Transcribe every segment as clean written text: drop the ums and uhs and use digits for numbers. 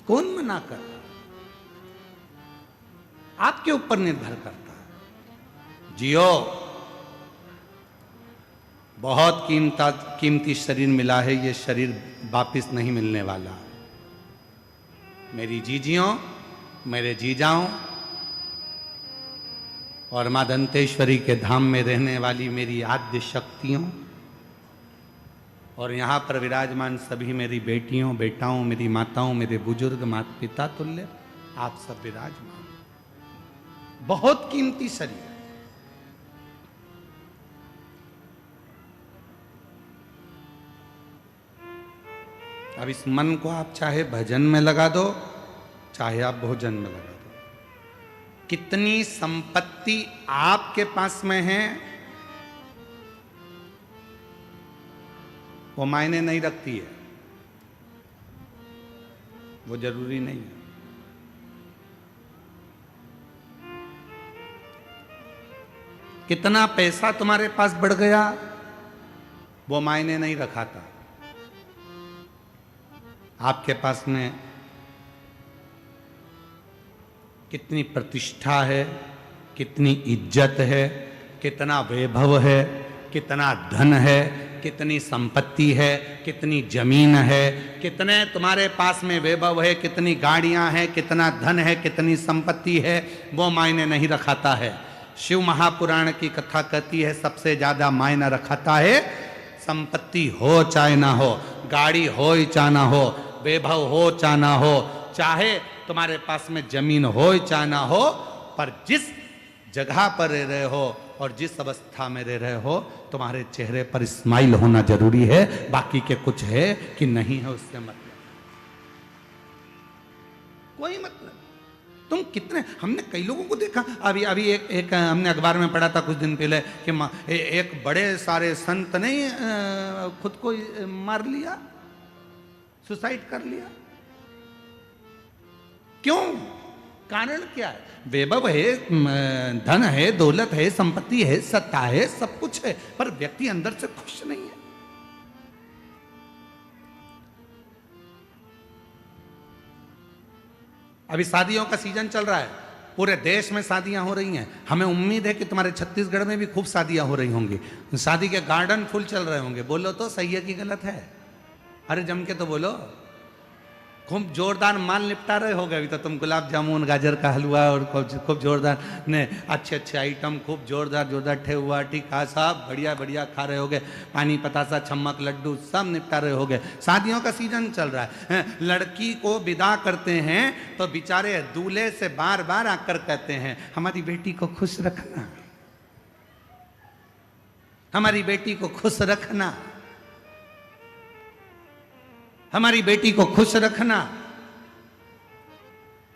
कौन मना कर रहा? आपके ऊपर निर्भर करता है। जियो, बहुत कीमती शरीर मिला है, ये शरीर वापिस नहीं मिलने वाला। मेरी जीजियों, मेरे जीजाओं और मां दंतेश्वरी के धाम में रहने वाली मेरी आद्य शक्तियों और यहाँ पर विराजमान सभी मेरी बेटियों, बेटाओं, मेरी माताओं, मेरे बुजुर्ग, माता पिता तुल्य आप सब विराजमान। बहुत कीमती शरीर। अब इस मन को आप चाहे भजन में लगा दो, चाहे आप भोजन में लगा दो। कितनी संपत्ति आपके पास में है वो मायने नहीं रखती है, वो जरूरी नहीं है। कितना पैसा तुम्हारे पास बढ़ गया वो मायने नहीं रखाता। आपके पास में कितनी प्रतिष्ठा है, कितनी इज्जत है, कितना वैभव है, कितना धन है, कितनी संपत्ति है, कितनी जमीन है, कितने तुम्हारे पास में वैभव है, कितनी गाड़ियां हैं, कितना धन है, कितनी संपत्ति है, वो मायने नहीं रखाता है। शिव महापुराण की कथा कहती है सबसे ज्यादा मायना रखाता है संपत्ति हो चाहे ना हो, गाड़ी हो चाहे ना हो, वैभव हो चाहे ना हो, चाहे तुम्हारे पास में जमीन हो चाहे ना हो, पर जिस जगह पर रह रहे हो और जिस अवस्था में रह रहे हो तुम्हारे चेहरे पर स्माइल होना जरूरी है। बाकी के कुछ है कि नहीं है उससे मतलब कोई मतलब। तुम कितने, हमने कई लोगों को देखा, अभी अभी एक हमने अखबार में पढ़ा था कुछ दिन पहले कि एक बड़े सारे संत ने खुद को मार लिया, सुसाइड कर लिया। क्यों? कारण क्या है? वैभव है, धन है, दौलत है, संपत्ति है, सत्ता है, सब कुछ है, पर व्यक्ति अंदर से खुश नहीं है। अभी शादियों का सीजन चल रहा है, पूरे देश में शादियां हो रही हैं। हमें उम्मीद है कि तुम्हारे छत्तीसगढ़ में भी खूब शादियां हो रही होंगी, शादी के गार्डन फुल चल रहे होंगे। बोलो तो सही है कि गलत है? अरे जम के तो बोलो। खूब जोरदार माल निपटा रहे हो गए अभी तो तुम, गुलाब जामुन, गाजर का हलवा और खूब जोरदार ने अच्छे अच्छे आइटम, खूब जोरदार ठेहुआ, टीका, सब बढ़िया बढ़िया खा रहे होगे। पानी पतासा, छम्मक, लड्डू सब निपटा रहे होगे। शादियों का सीजन चल रहा है। लड़की को विदा करते हैं तो बेचारे दूल्हे से बार बार आकर कहते हैं हमारी बेटी को खुश रखना, हमारी बेटी को खुश रखना, हमारी बेटी को खुश रखना।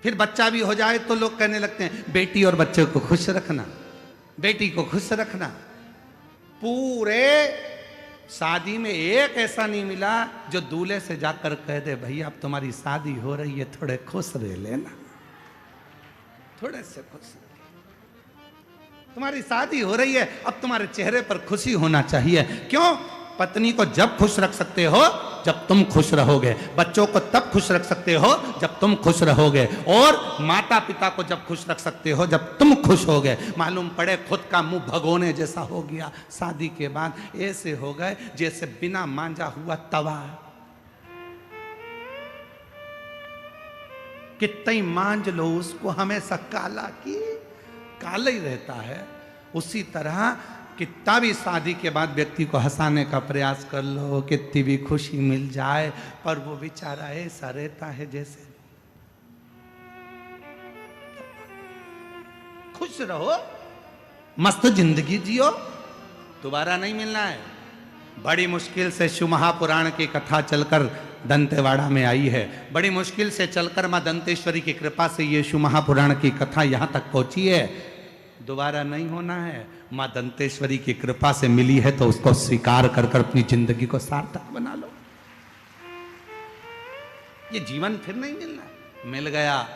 फिर बच्चा भी हो जाए तो लोग कहने लगते हैं बेटी और बच्चे को खुश रखना, बेटी को खुश रखना। पूरे शादी में एक ऐसा नहीं मिला जो दूल्हे से जाकर कह दे भैया अब तुम्हारी शादी हो रही है, थोड़े खुश रह लेना, थोड़े से खुश रह, तुम्हारी शादी हो रही है, अब तुम्हारे चेहरे पर खुशी होना चाहिए। क्यों? पत्नी को जब खुश रख सकते हो जब तुम खुश रहोगे, बच्चों को तब खुश रख सकते हो जब तुम खुश रहोगे, और माता पिता को जब खुश रख सकते हो जब तुम खुश होगे। मालूम पड़े खुद का मुंह भगोने जैसा हो गया शादी के बाद, ऐसे हो गए जैसे बिना मांजा हुआ तवा। कितना ही मांज लो उसको हमेशा काला की काला ही रहता है। उसी तरह कितना भी शादी के बाद व्यक्ति को हंसाने का प्रयास कर लो, कितनी भी खुशी मिल जाए, पर वो बेचारा ऐसा रहता है जैसे। खुश रहो, मस्त जिंदगी जियो, दोबारा नहीं मिलना है। बड़ी मुश्किल से शिव महापुराण की कथा चलकर दंतेवाड़ा में आई है, बड़ी मुश्किल से चलकर मां दंतेश्वरी की कृपा से ये शिव महापुराण की कथा यहां तक पहुंची है। दोबारा नहीं होना है। मां दंतेश्वरी की कृपा से मिली है तो उसको स्वीकार कर कर अपनी जिंदगी को सार्थक बना लो। ये जीवन फिर नहीं मिलना है, मिल गया,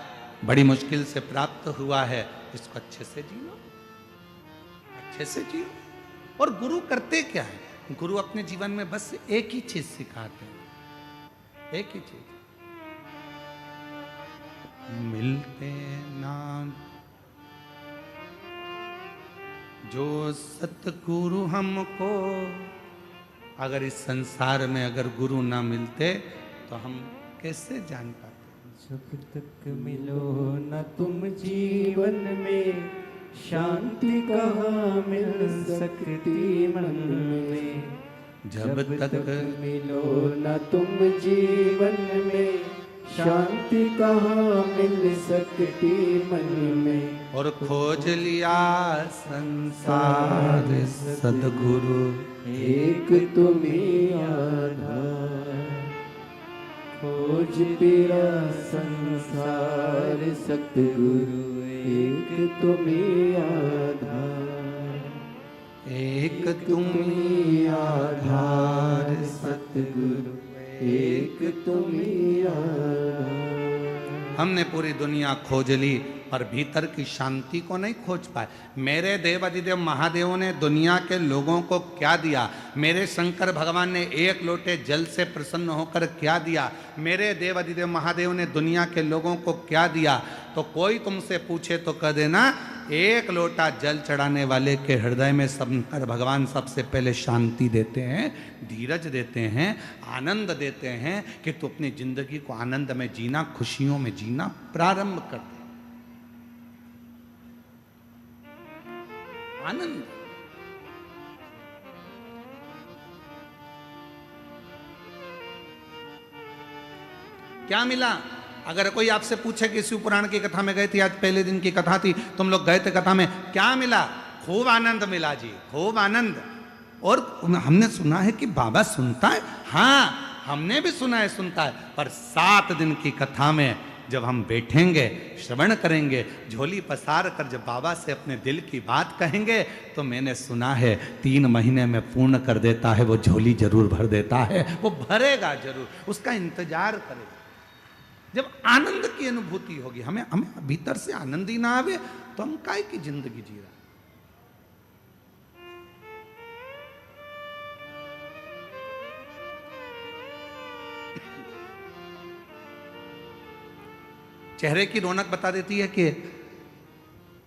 बड़ी मुश्किल से प्राप्त हुआ है, इसको अच्छे से जियो, अच्छे से जियो। और गुरु करते क्या है? गुरु अपने जीवन में बस एक ही चीज सिखाते हैं, एक ही चीज, मिलते ना। जो सतगुरु हमको, अगर इस संसार में अगर गुरु ना मिलते तो हम कैसे जान पाते। जब तक मिलो न तुम जीवन में, शांति कहाँ मिल सकती मन में। जब तक मिलो न तुम जीवन में, शांति कहाँ मिल सकती मन में। और खोज लिया संसार सदगुरु, एक तुम्ही आधार। खोज पिया संसार सतगुरु, एक तुम्ही आधार। एक तुम्ही आधार सतगुरु, एक तुम्ही आधार। हमने पूरी दुनिया खोज ली पर भीतर की शांति को नहीं खोज पाए। मेरे देव अधिदेव महादेव ने दुनिया के लोगों को क्या दिया? मेरे शंकर भगवान ने एक लोटे जल से प्रसन्न होकर क्या दिया? मेरे देव अधिदेव महादेव ने दुनिया के लोगों को क्या दिया? तो कोई तुमसे पूछे तो कह देना, एक लोटा जल चढ़ाने वाले के हृदय में शंकर भगवान सबसे पहले शांति देते हैं, धीरज देते हैं, आनंद देते हैं कि तू अपनी जिंदगी को आनंद में जीना, खुशियों में जीना प्रारंभ कर दे। आनंद। क्या मिला? अगर कोई आपसे पूछे कि शिव पुराण की कथा में गए थे, आज पहले दिन की कथा थी, तुम लोग गए थे कथा में, क्या मिला? खूब आनंद मिला जी, खूब आनंद। और हमने सुना है कि बाबा सुनता है। हाँ, हमने भी सुना है सुनता है, पर 7 दिन की कथा में जब हम बैठेंगे, श्रवण करेंगे, झोली पसार कर जब बाबा से अपने दिल की बात कहेंगे, तो मैंने सुना है 3 महीने में पूर्ण कर देता है, वो झोली जरूर भर देता है, वो भरेगा जरूर, उसका इंतजार करेगा। जब आनंद की अनुभूति होगी, हमें भीतर से आनंद ही ना आवे तो हम काय की जिंदगी जी रहा। चेहरे की रौनक बता देती है कि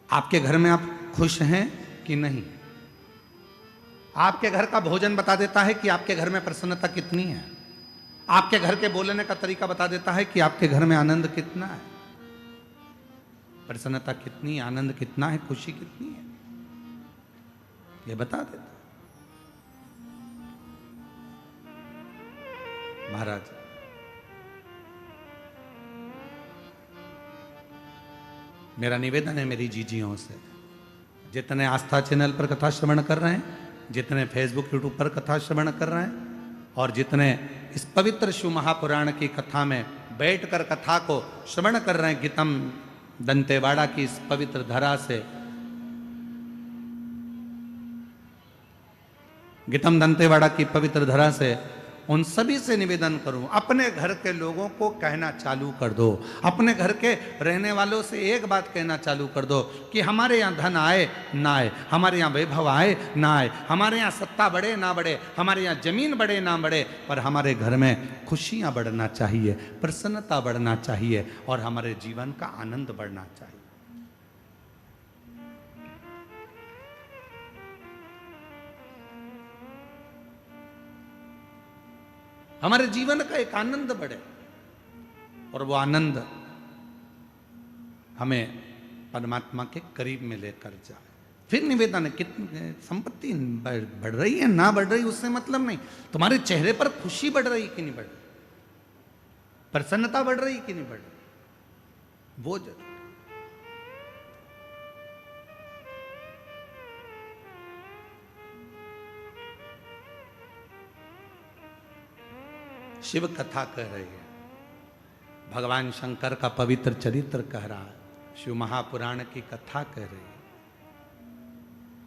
आपके घर में आप खुश हैं कि नहीं। आपके घर का भोजन बता देता है कि आपके घर में प्रसन्नता कितनी है। आपके घर के बोलने का तरीका बता देता है कि आपके घर में आनंद कितना है, प्रसन्नता कितनी, आनंद कितना है, खुशी कितनी है, ये बता देता है। महाराज, मेरा निवेदन है मेरी जीजियों से, जितने आस्था चैनल पर कथा श्रवण कर रहे हैं, जितने फेसबुक यूट्यूब पर कथा श्रवण कर रहे हैं, और जितने इस पवित्र शिव महापुराण की कथा में बैठकर कथा को श्रवण कर रहे हैं, गीतम दंतेवाड़ा की इस पवित्र धरा से, गीतम दंतेवाड़ा की पवित्र धरा से उन सभी से निवेदन करूं, अपने घर के लोगों को कहना चालू कर दो, अपने घर के रहने वालों से एक बात कहना चालू कर दो कि हमारे यहाँ धन आए ना आए, हमारे यहाँ वैभव आए ना आए, हमारे यहाँ सत्ता बढ़े ना बढ़े, हमारे यहाँ जमीन बढ़े ना बढ़े, पर हमारे घर में खुशियाँ बढ़ना चाहिए, प्रसन्नता बढ़ना चाहिए, और हमारे जीवन का आनंद बढ़ना चाहिए। हमारे जीवन का एक आनंद बढ़े, और वो आनंद हमें परमात्मा के करीब में लेकर जाए। फिर निवेदन है, कितनी संपत्ति बढ़ रही है ना बढ़ रही उससे मतलब नहीं, तुम्हारे चेहरे पर खुशी बढ़ रही कि नहीं बढ़ रही, प्रसन्नता बढ़ रही कि नहीं बढ़ रही, वो जरूर। शिव कथा कह रही है, भगवान शंकर का पवित्र चरित्र कह रहा है, शिव महापुराण की कथा कह रही है,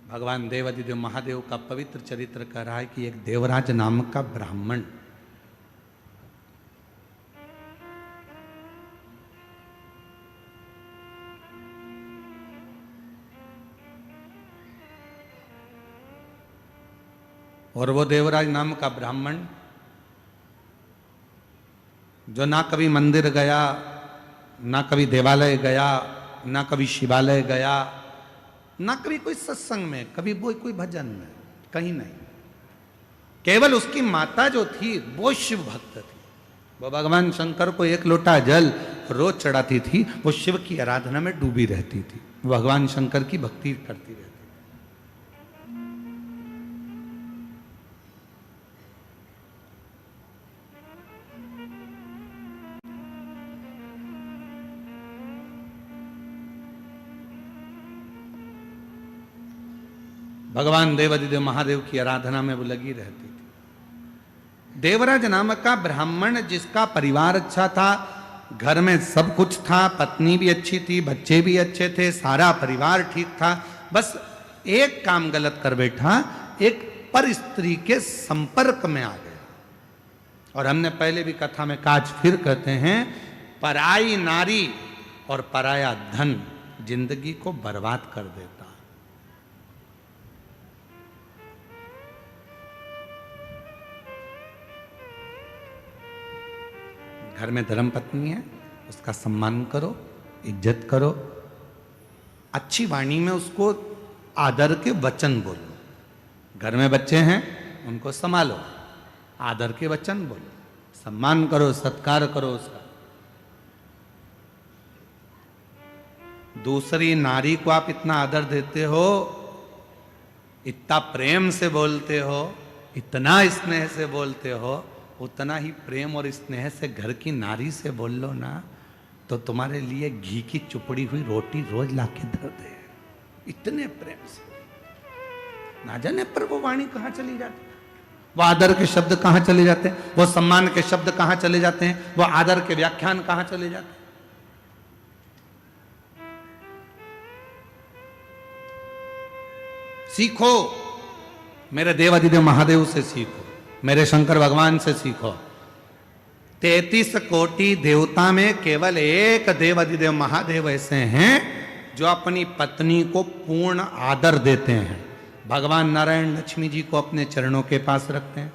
भगवान देवाधिदेव महादेव का पवित्र चरित्र कह रहा है कि एक देवराज नाम का ब्राह्मण और वो देवराज नाम का ब्राह्मण जो ना कभी मंदिर गया, ना कभी देवालय गया, ना कभी शिवालय गया, ना कभी कोई सत्संग में, कभी कोई भजन में, कहीं नहीं। केवल उसकी माता जो थी वो शिव भक्त थी। वो भगवान शंकर को एक लोटा जल रोज चढ़ाती थी। वो शिव की आराधना में डूबी रहती थी, भगवान शंकर की भक्ति करती रहती थी। भगवान देवादिदेव महादेव की आराधना में वो लगी रहती थी। देवराज नामक का ब्राह्मण, जिसका परिवार अच्छा था, घर में सब कुछ था, पत्नी भी अच्छी थी, बच्चे भी अच्छे थे, सारा परिवार ठीक था, बस एक काम गलत कर बैठा, एक पर स्त्री के संपर्क में आ गया। और हमने पहले भी कथा में काज फिर कहते हैं, पराई नारी और पराया धन जिंदगी को बर्बाद कर देता। घर में धर्म पत्नी है, उसका सम्मान करो, इज्जत करो, अच्छी वाणी में उसको आदर के वचन बोलो। घर में बच्चे हैं, उनको संभालो, आदर के वचन बोलो, सम्मान करो, सत्कार करो उसका। दूसरी नारी को आप इतना आदर देते हो, इतना प्रेम से बोलते हो, इतना स्नेह से बोलते हो, उतना ही प्रेम और स्नेह से घर की नारी से बोल लो ना, तो तुम्हारे लिए घी की चुपड़ी हुई रोटी रोज लाके धर दे। इतने प्रेम से, ना जाने पर वो वाणी कहां चली जाती है, वो आदर के शब्द कहां चले जाते हैं, वो सम्मान के शब्द कहां चले जाते हैं, वो आदर के व्याख्यान कहां चले जाते हैं। सीखो, मेरे देवादिदेव महादेव से सीखो, मेरे शंकर भगवान से सीखो। 33 कोटि देवता में केवल एक देवादिदेव महादेव ऐसे हैं जो अपनी पत्नी को पूर्ण आदर देते हैं। भगवान नारायण लक्ष्मी जी को अपने चरणों के पास रखते हैं।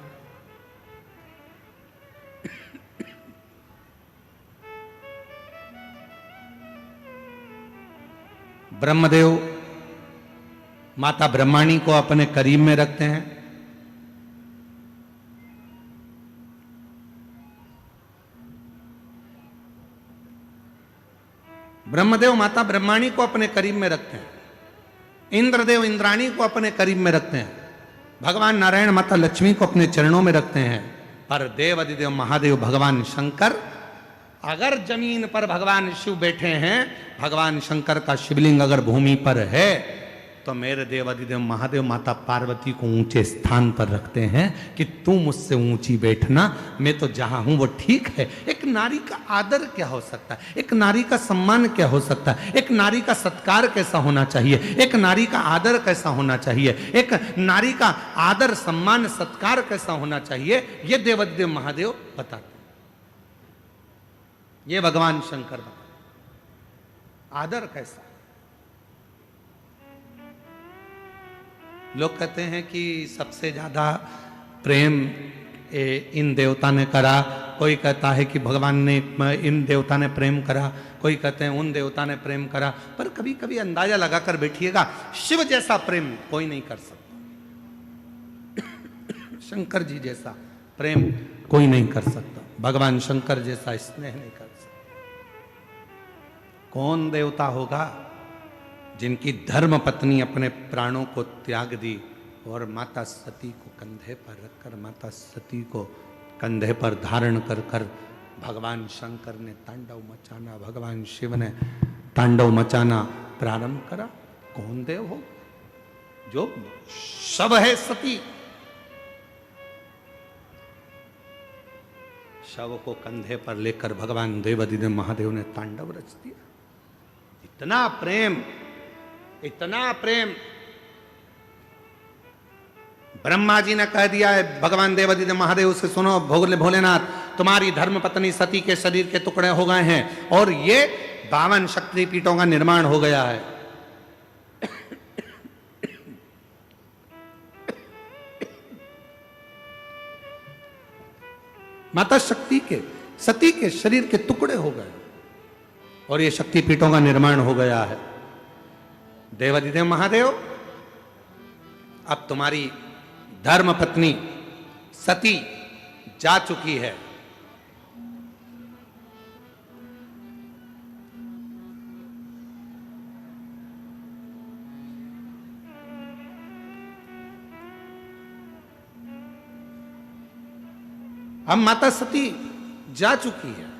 ब्रह्मदेव माता ब्रह्माणी को अपने करीब में रखते हैं। ब्रह्मदेव माता ब्रह्माणी को अपने करीब में रखते हैं। इंद्रदेव इंद्राणी को अपने करीब में रखते हैं। भगवान नारायण माता लक्ष्मी को अपने चरणों में रखते हैं। पर देवादिदेव महादेव भगवान शंकर, अगर जमीन पर भगवान शिव बैठे हैं, भगवान शंकर का शिवलिंग अगर भूमि पर है, तो मेरे देवादिदेव महादेव माता पार्वती को ऊंचे स्थान पर रखते हैं कि तू मुझसे ऊंची बैठना, मैं तो जहां हूं वो ठीक है। एक नारी का आदर क्या हो सकता है, एक नारी का सम्मान क्या हो सकता है, एक नारी का सत्कार कैसा होना चाहिए, एक नारी का आदर कैसा होना चाहिए, एक नारी का आदर सम्मान सत्कार कैसा होना चाहिए, ये देवादिदेव महादेव बताते हैं, ये भगवान शंकर बताते। आदर कैसा। लोग कहते हैं कि सबसे ज्यादा प्रेम इन देवता ने करा, कोई कहता है कि भगवान ने इन देवता ने प्रेम करा, कोई कहते हैं उन देवता ने प्रेम करा। पर कभी कभी अंदाजा लगाकर बैठिएगा, शिव जैसा प्रेम कोई नहीं कर सकता, शंकर जी जैसा प्रेम कोई नहीं कर सकता, भगवान शंकर जैसा स्नेह नहीं कर सकता। कौन देवता होगा जिनकी धर्म पत्नी अपने प्राणों को त्याग दी और माता सती को कंधे पर रखकर, माता सती को कंधे पर धारण कर कर भगवान शंकर ने तांडव मचाना, भगवान शिव ने तांडव मचाना प्रारंभ करा। कौन देव हो जो शव है सती, शव को कंधे पर लेकर भगवान देवादिदेव महादेव ने तांडव रच दिया। इतना प्रेम, इतना प्रेम। ब्रह्मा जी ने कह दिया है भगवान देवादिदेव महादेव से, सुनो भोलेनाथ, तुम्हारी धर्म पत्नी सती के शरीर के टुकड़े हो गए हैं और ये 52 शक्तिपीठों का निर्माण हो गया है। माता शक्ति के, सती के शरीर के टुकड़े हो गए। और ये शक्तिपीठों का निर्माण हो गया है। देवाधिदेव महादेव, अब तुम्हारी धर्म पत्नी सती जा चुकी है। अब माता सती जा चुकी है।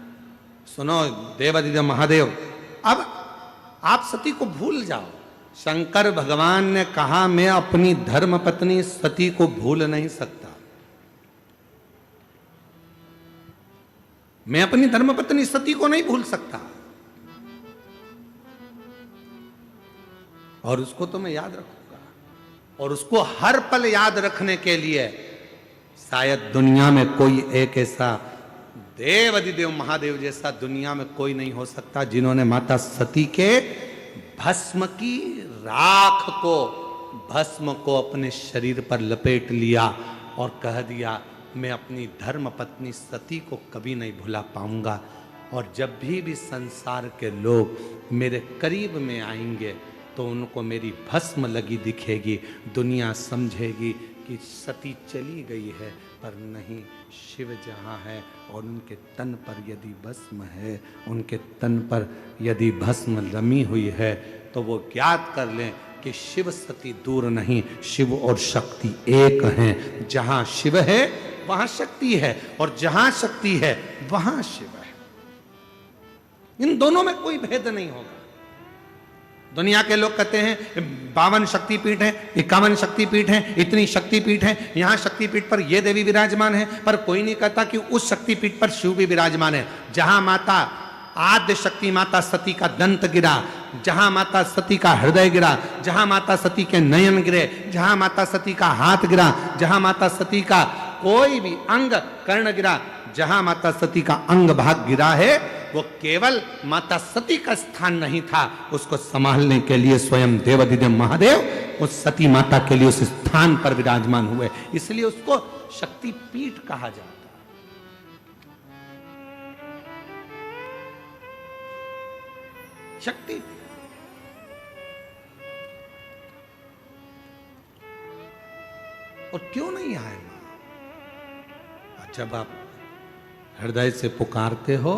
सुनो देवाधिदेव महादेव, अब आप सती को भूल जाओ। शंकर भगवान ने कहा मैं अपनी धर्म पत्नी सती को भूल नहीं सकता। मैं अपनी धर्म पत्नी सती को नहीं भूल सकता, और उसको तो मैं याद रखूंगा। और उसको हर पल याद रखने के लिए शायद दुनिया में कोई एक ऐसा देवाधिदेव महादेव जैसा दुनिया में कोई नहीं हो सकता जिन्होंने माता सती के भस्म की राख को, भस्म को अपने शरीर पर लपेट लिया और कह दिया मैं अपनी धर्म पत्नी सती को कभी नहीं भुला पाऊंगा। और जब भी संसार के लोग मेरे करीब में आएंगे तो उनको मेरी भस्म लगी दिखेगी। दुनिया समझेगी कि सती चली गई है, पर नहीं, शिव जहाँ है और उनके तन पर यदि भस्म है, उनके तन पर यदि भस्म रमी हुई है, तो वो ज्ञात कर लें कि शिव सती दूर नहीं, शिव और शक्ति एक हैं। जहाँ शिव है वहाँ शक्ति है, और जहाँ शक्ति है वहाँ शिव है। इन दोनों में कोई भेद नहीं होगा। दुनिया के लोग कहते हैं 52 शक्तिपीठ हैं, 51 शक्तिपीठ हैं, इतनी शक्तिपीठ हैं, यहाँ शक्तिपीठ पर ये देवी विराजमान है, पर कोई नहीं कहता कि उस शक्तिपीठ पर शिव भी विराजमान है। जहाँ माता आद्य शक्ति माता सती का दंत गिरा, जहाँ माता सती का हृदय गिरा, जहाँ माता सती के नयन गिरे, जहाँ माता सती का हाथ गिरा, जहाँ माता सती का कोई भी अंग कर्ण गिरा, जहाँ माता सती का अंग भाग गिरा है, वो केवल माता सती का स्थान नहीं था। उसको संभालने के लिए स्वयं देवाधिदेव महादेव उस सती माता के लिए उस स्थान पर विराजमान हुए, इसलिए उसको शक्तिपीठ कहा जाता है। शक्ति और क्यों नहीं आए मां? जब आप हृदय से पुकारते हो,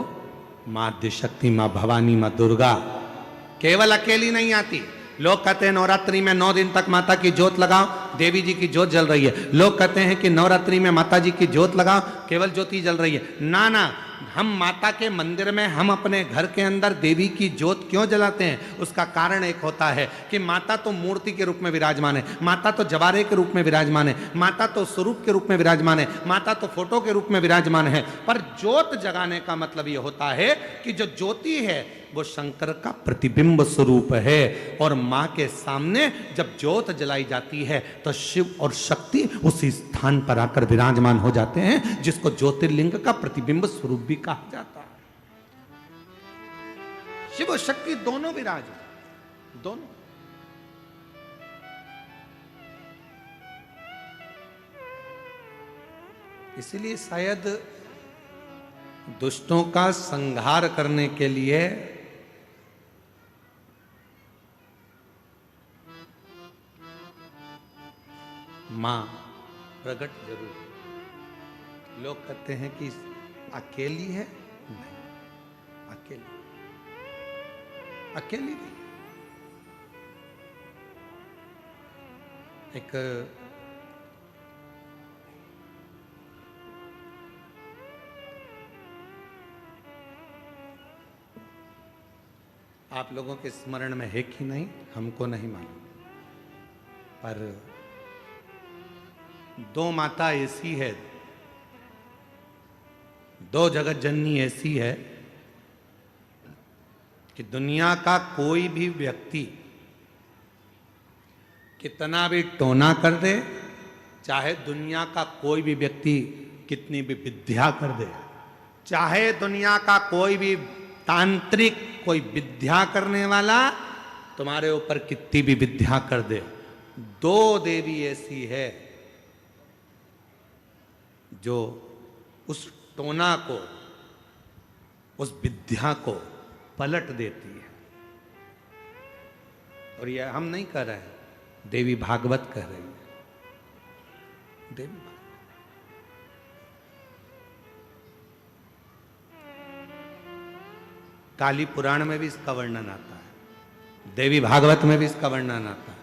मां आद्यशक्ति, मां भवानी, मां दुर्गा केवल अकेली नहीं आती। लोग कहते हैं नवरात्रि में 9 दिन तक माता की जोत लगाओ, देवी जी की जोत जल रही है। लोग कहते हैं कि नवरात्रि में माता जी की जोत लगाओ, केवल ज्योति जल रही है। ना ना, हम माता के मंदिर में, हम अपने घर के अंदर देवी की जोत क्यों जलाते हैं? उसका कारण एक होता है कि माता तो मूर्ति के रूप में विराजमान है, माता तो जवारे के रूप में विराजमान है, माता तो स्वरूप के रूप में विराजमान है, माता तो फोटो के रूप में विराजमान है। पर जोत जगाने का मतलब यह होता है कि जो ज्योति है वो शंकर का प्रतिबिंब स्वरूप है, और मां के सामने जब ज्योत जलाई जाती है तो शिव और शक्ति उसी स्थान पर आकर विराजमान हो जाते हैं, जिसको ज्योतिर्लिंग का प्रतिबिंब स्वरूप भी कहा जाता है। शिव और शक्ति दोनों विराजमान, दोनों। इसलिए शायद दुष्टों का संहार करने के लिए मां प्रकट जरूर। लोग कहते हैं कि अकेली है, नहीं, अकेली नहीं। एक आप लोगों के स्मरण में है कि नहीं हमको नहीं मालूम, पर 2 माता ऐसी है, 2 जगत जननी ऐसी है कि दुनिया का कोई भी व्यक्ति कितना भी टोना कर दे, चाहे दुनिया का कोई भी व्यक्ति कितनी भी विद्या कर दे, चाहे दुनिया का कोई भी तांत्रिक, कोई विद्या करने वाला तुम्हारे ऊपर कितनी भी विद्या कर दे, 2 देवी ऐसी है जो उस टोना को, उस विद्या को पलट देती है। और यह हम नहीं कह रहे हैं, देवी भागवत कह रही है। देवी भागवत काली पुराण में भी इसका वर्णन आता है, देवी भागवत में भी इसका वर्णन आता है।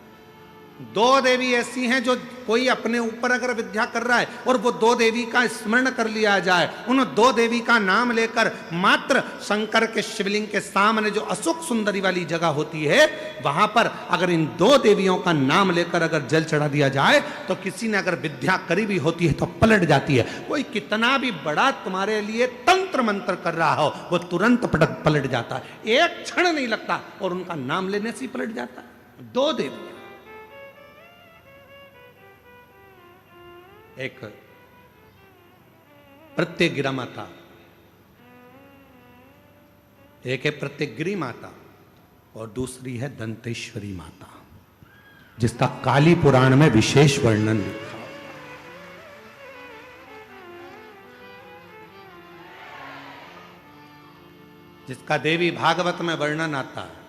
दो देवी ऐसी हैं जो कोई अपने ऊपर अगर विद्या कर रहा है और वो दो देवी का स्मरण कर लिया जाए, उन दो देवी का नाम लेकर मात्र शंकर के शिवलिंग के सामने जो अशोक सुंदरी वाली जगह होती है, वहां पर अगर इन दो देवियों का नाम लेकर अगर जल चढ़ा दिया जाए तो किसी ने अगर विद्या करी भी होती है तो पलट जाती है। कोई कितना भी बड़ा तुम्हारे लिए तंत्र मंत्र कर रहा हो, वो तुरंत पलट जाता है, एक क्षण नहीं लगता और उनका नाम लेने से ही पलट जाता है। दो देवियां, एक प्रत्यगिरा माता, एक है प्रत्यगिरी माता और दूसरी है दंतेश्वरी माता, जिसका काली पुराण में विशेष वर्णन लिखा। जिसका देवी भागवत में वर्णन आता है।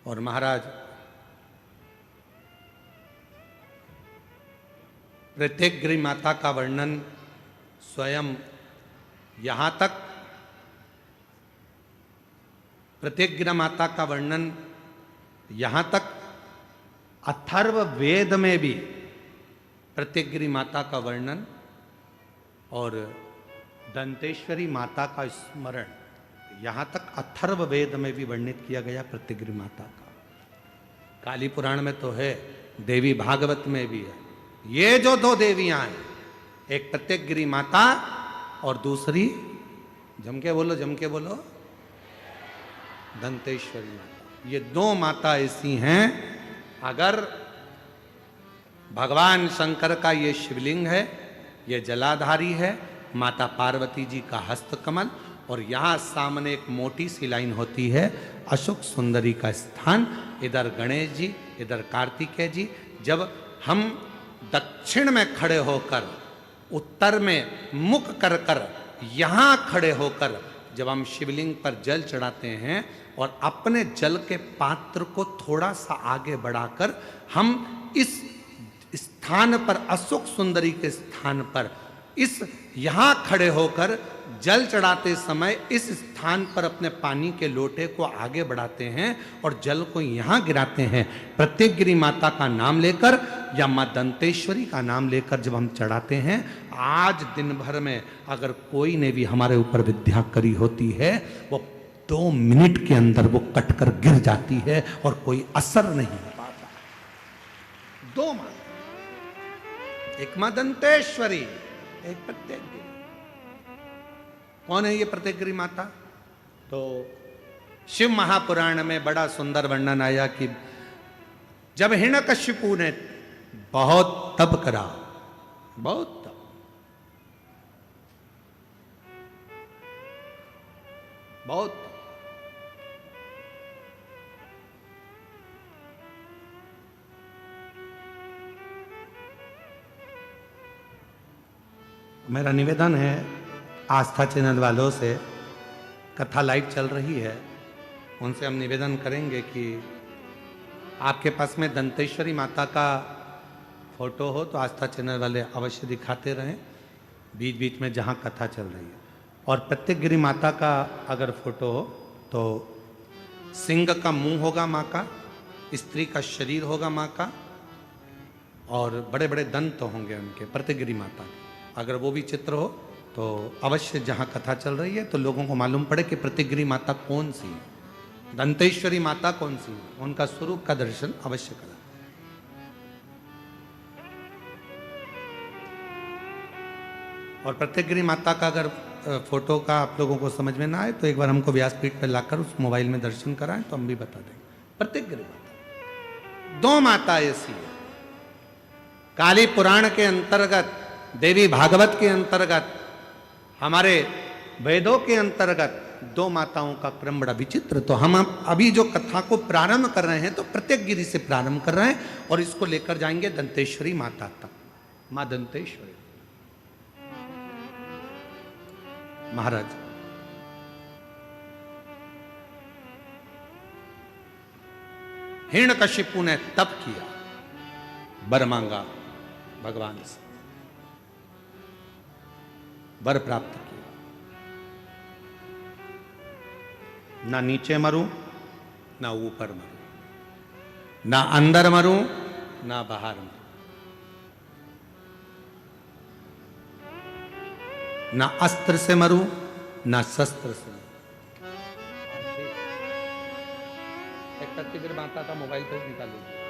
और महाराज प्रत्यगिरी माता का वर्णन स्वयं यहां तक, प्रत्यगिरा माता का वर्णन यहां तक अथर्व वेद में भी प्रत्यगिरी माता का वर्णन और दंतेश्वरी माता का स्मरण यहां तक अथर्व वेद में भी वर्णित किया गया प्रत्यगिरी माता का। काली पुराण में तो है, देवी भागवत में भी है। ये जो दो देवियां हैं, एक प्रत्यगिरी माता और दूसरी, जम के बोलो, दंतेश्वरी माता। ये दो माता ऐसी हैं, अगर भगवान शंकर का ये शिवलिंग है, ये जलाधारी है, माता पार्वती जी का हस्तकमल, और यहां सामने एक मोटी सी लाइन होती है अशोक सुंदरी का स्थान, इधर गणेश जी, इधर कार्तिकेय जी। जब हम दक्षिण में खड़े होकर, उत्तर में मुख कर कर, यहां खड़े होकर जब हम शिवलिंग पर जल चढ़ाते हैं और अपने जल के पात्र को थोड़ा सा आगे बढ़ाकर हम इस स्थान पर, अशोक सुंदरी के स्थान पर, इस यहां खड़े होकर जल चढ़ाते समय इस स्थान पर अपने पानी के लोटे को आगे बढ़ाते हैं और जल को यहां गिराते हैं। प्रत्यगिरी माता का नाम लेकर या मां दंतेश्वरी का नाम लेकर जब हम चढ़ाते हैं, आज दिन भर में अगर कोई ने भी हमारे ऊपर विद्या करी होती है, वो 2 मिनट के अंदर वो कटकर गिर जाती है और कोई असर नहीं हो पाता। दो मां, एक मां दंतेश्वरी, एक प्रत्यगिरी। कौन है ये प्रत्यगिरी माता? तो शिव महापुराण में बड़ा सुंदर वर्णन आया कि जब हिरण्यकशिपु ने बहुत तप करा, बहुत तप, बहुत तप, मेरा निवेदन है आस्था चैनल वालों से, कथा लाइव चल रही है, उनसे हम निवेदन करेंगे कि आपके पास में दंतेश्वरी माता का फोटो हो तो आस्था चैनल वाले अवश्य दिखाते रहें बीच बीच में जहाँ कथा चल रही है। और प्रत्यगिरी माता का अगर फोटो हो तो सिंह का मुंह होगा माँ का, स्त्री का शरीर होगा माँ का, और बड़े बड़े दंत होंगे उनके, प्रत्यगिरी माता के। अगर वो भी चित्र हो तो अवश्य जहाँ कथा चल रही है तो लोगों को मालूम पड़े कि प्रत्यगिरी माता कौन सी है, दंतेश्वरी माता कौन सी है, उनका स्वरूप का दर्शन अवश्य करें। और प्रत्यगिरी माता का अगर फोटो का आप लोगों को समझ में ना आए तो एक बार हमको व्यासपीठ पर लाकर उस मोबाइल में दर्शन कराएं तो हम भी बता देंगे। प्रत्यगिरी माता, दो माता ऐसी है। काली पुराण के अंतर्गत, देवी भागवत के अंतर्गत, हमारे वेदों के अंतर्गत दो माताओं का क्रम बड़ा विचित्र। तो हम अभी जो कथा को प्रारंभ कर रहे हैं तो प्रत्यगिरी से प्रारंभ कर रहे हैं और इसको लेकर जाएंगे दंतेश्वरी माता तक। मां दंतेश्वरी महाराज, हिरण्यकशिपु ने तप किया, वर मांगा भगवान से, वर प्राप्त किया। ना नीचे मरूं, ना ऊपर मरूं, ना अंदर मरूं, ना बाहर मरूं, ना अस्त्र से मरूं, ना शस्त्र से मरूं। एक तक की देर बांधता था, मोबाइल पे निकाल लीजिए।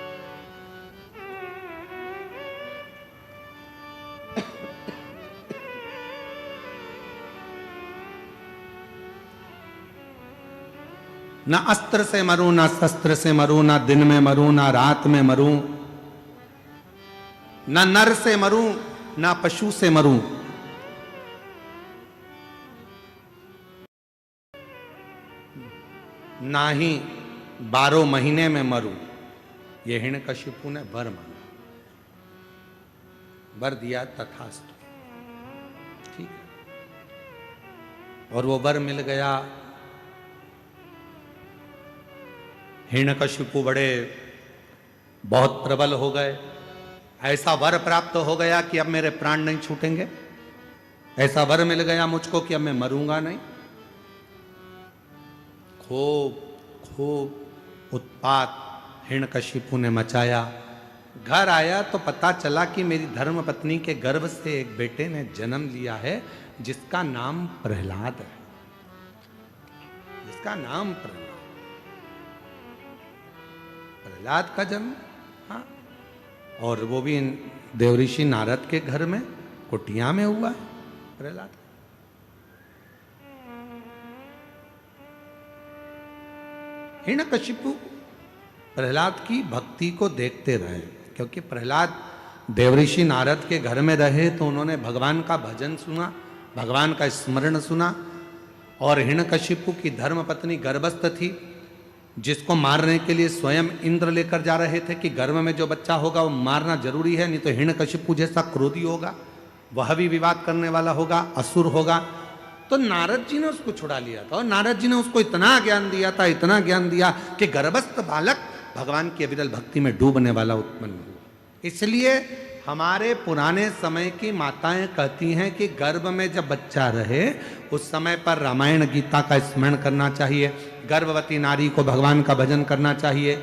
ना अस्त्र से मरूं, ना शस्त्र से मरूं, ना दिन में मरूं, ना रात में मरूं, ना नर से मरूं, ना पशु से मरूं, ना ही 12 महीने में मरूं। ये हिरण्यकशिपु ने वर मांगा, वर दिया तथास्तु, ठीक है। और वो वर मिल गया। हिरण्यकशिपु बड़े बहुत प्रबल हो गए। ऐसा वर प्राप्त हो गया कि अब मेरे प्राण नहीं छूटेंगे। ऐसा वर मिल गया मुझको कि अब मैं मरूंगा नहीं। खूब खूब उत्पात हिरण्यकशिपु ने मचाया। घर आया तो पता चला कि मेरी धर्म पत्नी के गर्भ से एक बेटे ने जन्म लिया है जिसका नाम प्रहलाद है, जिसका नाम प्रहलाद का जन्म। हाँ, और वो भी देवऋषि नारद के घर में कुटिया में हुआ है प्रहलाद। हिरण्यकशिपु प्रहलाद की भक्ति को देखते रहे, क्योंकि प्रहलाद देवऋषि नारद के घर में रहे तो उन्होंने भगवान का भजन सुना, भगवान का स्मरण सुना। और हिरण्यकशिपु की धर्मपत्नी गर्भस्थ थी, जिसको मारने के लिए स्वयं इंद्र लेकर जा रहे थे कि गर्भ में जो बच्चा होगा वो मारना जरूरी है, नहीं तो हिरण्यकशिपु जैसा क्रोधी होगा, वह भी विवाद करने वाला होगा, असुर होगा। तो नारद जी ने उसको छुड़ा लिया था। और नारद जी ने उसको इतना ज्ञान दिया था, इतना ज्ञान दिया कि गर्भस्थ बालक भगवान की अविरल भक्ति में डूबने वाला उत्पन्न हुआ। इसलिए हमारे पुराने समय की माताएं कहती हैं कि गर्भ में जब बच्चा रहे उस समय पर रामायण गीता का स्मरण करना चाहिए, गर्भवती नारी को भगवान का भजन करना चाहिए,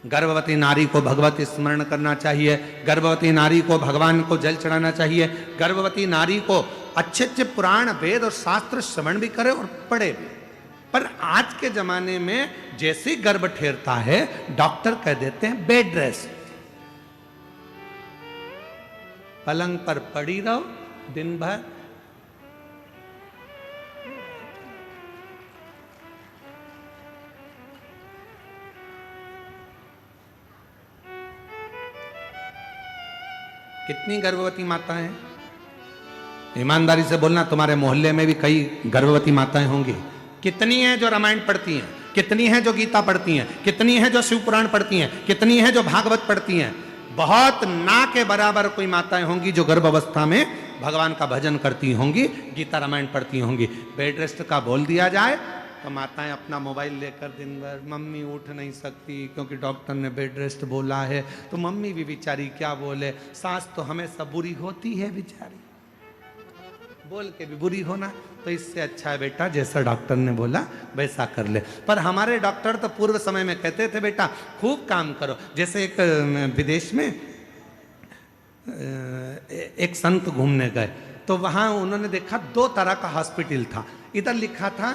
गर्भवती नारी को भगवत स्मरण करना चाहिए, गर्भवती नारी को भगवान को जल चढ़ाना चाहिए, गर्भवती नारी को अच्छे अच्छे पुराण वेद और शास्त्र श्रवण भी करे और पढ़े भी। पर आज के जमाने में जैसे गर्भ ठेरता है डॉक्टर कह देते हैं बेड रेस्ट, पलंग पर पड़ी रहो दिन भर। कितनी गर्भवती माताएं हैं? ईमानदारी से बोलना, तुम्हारे मोहल्ले में भी कई गर्भवती माताएं होंगी। कितनी हैं जो रामायण पढ़ती हैं, कितनी हैं जो गीता पढ़ती हैं, कितनी हैं जो शिव पुराण पढ़ती हैं, कितनी हैं जो भागवत पढ़ती हैं? बहुत ना के बराबर कोई माताएं होंगी जो गर्भावस्था में भगवान का भजन करती होंगी, गीता रामायण पढ़ती होंगी। बेड रेस्ट का बोल दिया जाए तो माताएं अपना मोबाइल लेकर दिन भर, मम्मी उठ नहीं सकती क्योंकि डॉक्टर ने बेड रेस्ट बोला है, तो मम्मी भी बेचारी क्या बोले, सास तो हमेशा बुरी होती है बेचारी, बोल के भी बुरी होना। तो इससे अच्छा है बेटा जैसा डॉक्टर ने बोला वैसा कर ले। पर हमारे डॉक्टर तो पूर्व समय में कहते थे बेटा खूब काम करो। जैसे एक विदेश में एक संत घूमने गए तो वहाँ उन्होंने देखा 2 तरह का हॉस्पिटल था। इधर लिखा था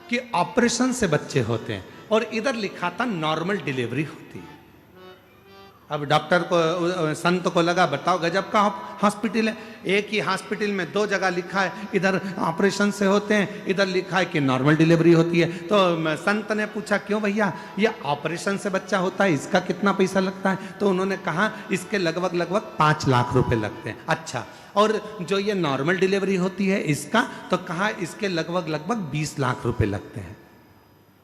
कि ऑपरेशन से बच्चे होते हैं और इधर लिखा था नॉर्मल डिलीवरी होती है। अब डॉक्टर को, संत को लगा बताओ गजब का हॉस्पिटल है। एक ही हॉस्पिटल में 2 जगह लिखा है, इधर ऑपरेशन से होते हैं, इधर लिखा है कि नॉर्मल डिलीवरी होती है। तो संत ने पूछा क्यों भैया, ये ऑपरेशन से बच्चा होता है इसका कितना पैसा लगता है? तो उन्होंने कहा इसके लगभग 5 लाख रुपए लगते हैं। अच्छा, और जो ये नॉर्मल डिलीवरी होती है इसका? तो कहा इसके लगभग 20 लाख रुपए लगते हैं।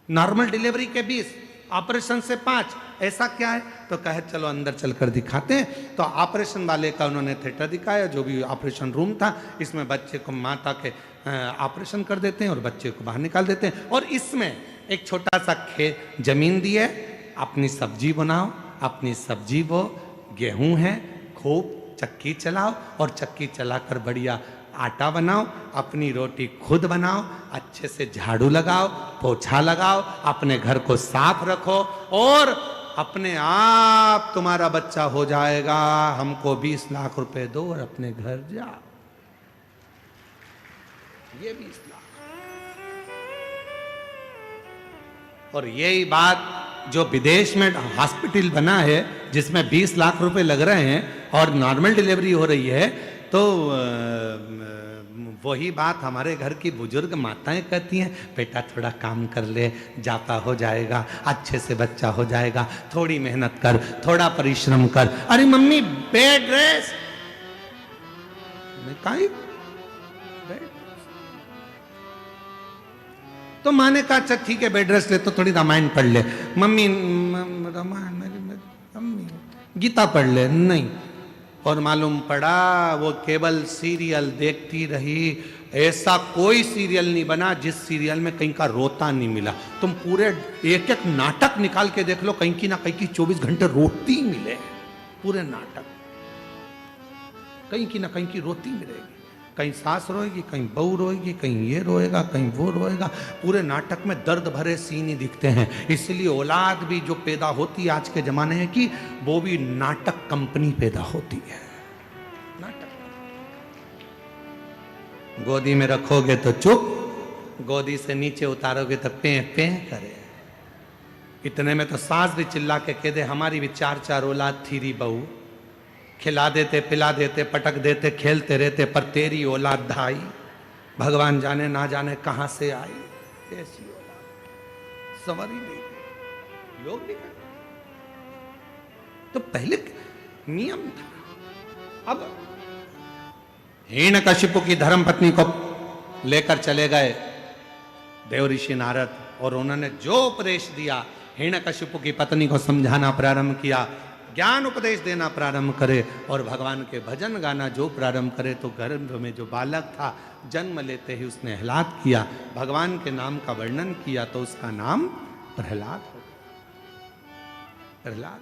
नॉर्मल डिलीवरी के 20, ऑपरेशन से 5, ऐसा क्या है? तो कहे चलो अंदर चलकर दिखाते हैं। तो ऑपरेशन वाले का उन्होंने थिएटर दिखाया, जो भी ऑपरेशन रूम था, इसमें बच्चे को माता के ऑपरेशन कर देते हैं और बच्चे को बाहर निकाल देते हैं। और इसमें एक छोटा सा जमीन दी है अपनी सब्जी बनाओ, अपनी सब्जी वो गेहूं है, खूब चक्की चलाओ और चक्की चलाकर बढ़िया आटा बनाओ, अपनी रोटी खुद बनाओ, अच्छे से झाड़ू लगाओ, पोछा लगाओ, अपने घर को साफ रखो और अपने आप तुम्हारा बच्चा हो जाएगा। हमको 20 लाख रुपए दो और अपने घर जाओ। ये 20 लाख। और यही बात जो विदेश में हॉस्पिटल बना है जिसमें 20 लाख रुपए लग रहे हैं और नॉर्मल डिलीवरी हो रही है, तो वही बात हमारे घर की बुजुर्ग माताएं कहती हैं, बेटा थोड़ा काम कर ले, जाता हो जाएगा, अच्छे से बच्चा हो जाएगा, थोड़ी मेहनत कर, थोड़ा परिश्रम कर। अरे मम्मी बेड रेस्ट, काई बेड। तो माँ ने कहा अच्छा ठीक है बेड रेस्ट ले, तो थोड़ी रामायण पढ़ ले। मम्मी रामायण मम्मी गीता पढ़ ले, नहीं। और मालूम पड़ा वो केवल सीरियल देखती रही। ऐसा कोई सीरियल नहीं बना जिस सीरियल में कहीं का रोता नहीं मिला। तुम पूरे एक एक नाटक निकाल के देख लो, कहीं की ना कहीं की 24 घंटे रोती मिले। पूरे नाटक कहीं की ना कहीं की रोती मिलेगी। कहीं सास रोएगी, कहीं बहू रोएगी, कहीं ये रोएगा, कहीं वो रोएगा। पूरे नाटक में दर्द भरे सीन ही दिखते हैं। इसलिए औलाद भी जो पैदा होती है आज के जमाने में की, वो भी नाटक कंपनी पैदा होती है। नाटक गोदी में रखोगे तो चुप, गोदी से नीचे उतारोगे तो पे पे करे। इतने में तो सास भी चिल्ला के कह दे, हमारी भी 4-4 औलाद थी री बहू, खिला देते, पिला देते, पटक देते, खेलते रहते, पर तेरी औलाद धाई भगवान जाने ना जाने कहां से आई। ऐसी औलाद संवर ही नहीं। लोग भी करते तो पहले नियम था। अब हिरण्यकशिपु की धर्मपत्नी को लेकर चले गए देव ऋषि नारद, और उन्होंने जो उपदेश दिया हिरण्यकशिपु की पत्नी को समझाना प्रारंभ किया, ज्ञान उपदेश देना प्रारंभ करे और भगवान के भजन गाना जो प्रारंभ करे, तो गर्भ में जो बालक था जन्म लेते ही उसने आह्लाद किया, भगवान के नाम का वर्णन किया, तो उसका नाम प्रहलाद हो गया। प्रहलाद।